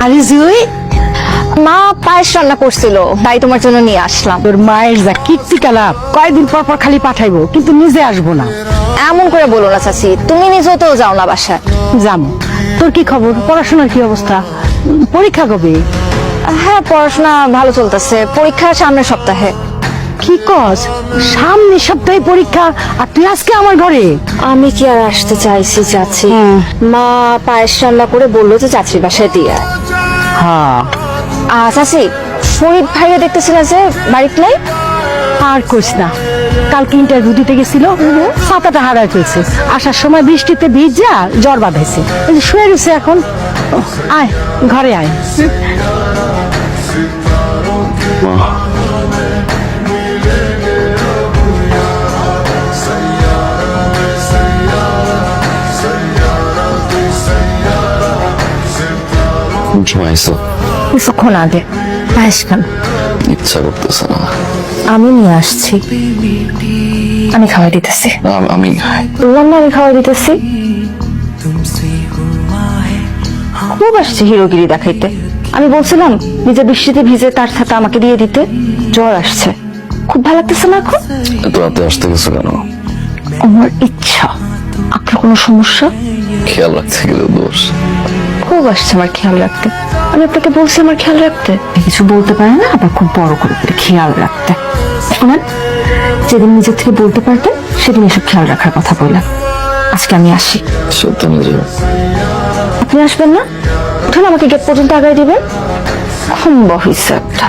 আরে জুই, মা পায়েস রান্না করছিল, তাই তোমার জন্য নিয়ে আসলাম। তোর মায়ের যা কীর্তি কালাপ, কয়েকদিন পর পর খালি পাঠাইবো, কিন্তু নিজে আসবো না। এমন করে বলো না চাচি, তুমি নিজেও তো যাও না বাসায়। জানো তোর কি খবর, পড়াশোনার কি অবস্থা, পরীক্ষা কবে? হ্যাঁ, পড়াশোনা ভালো চলতেছে, পরীক্ষা সামনের সপ্তাহে। কি কস, সামনের সপ্তাহে পরীক্ষা, আর তুই আজকে আমার ঘরে? আমি কি আর আসতে চাইছি চাচি? মা পায়েস রান্না করে বললো যে চাচির বাসায় দিয়ে আয়। হ্যাঁ, চাচি, ফরিদ ভাইয়া দেখতেছিল যে বাড়িতে নাই। আর কইস না, কালকে ইন্টারভিউ দিতে গেছিল, ছাতাটা হারায় ফেলছে, আসার সময় বৃষ্টিতে ভিজা জ্বর বাঁধাইছে, এই যে শুয়ে রয়েছে এখন। আয় ঘরে আয়। ঘুমাইছো? কিছুক্ষণ আগে। পায়েস খান। ইচ্ছা করতেছে না। আমি নিয়ে আসছি, আমি খাওয়াই দিতেছি। আমি বললাম না আমি খাওয়াই দিতেছি। খুব আসছে হিরোগিরি দেখাইতে। আমি বলছিলাম নিজে বৃষ্টিতে ভিজে তার সাথে আমাকে দিয়ে দিতে, জ্বর আসছে, খুব ভালো লাগতেছে না এখন। এত রাতে আসতে গেছো কেন? আমার ইচ্ছা। আপনার কোনো সমস্যা? খেয়াল রাখতে গেলে দোষ। খুব আসছে আমার খেয়াল রাখতে। আমি আপনাকে বলছি আমার খেয়াল রাখতে। কিছু বলতে পারে না, আবার খুব বড় করে খেয়াল রাখতে। শোনেন, যেদিন নিজের থেকে বলতে পারতেন সেদিন এসব খেয়াল রাখার কথা বললাম। আজকে আমি আসি। সত্যি নিজে আপনি আসবেন না? উঠুন, আমাকে গেট পর্যন্ত আগায় দিবেন। খুব হয়েছে একটা।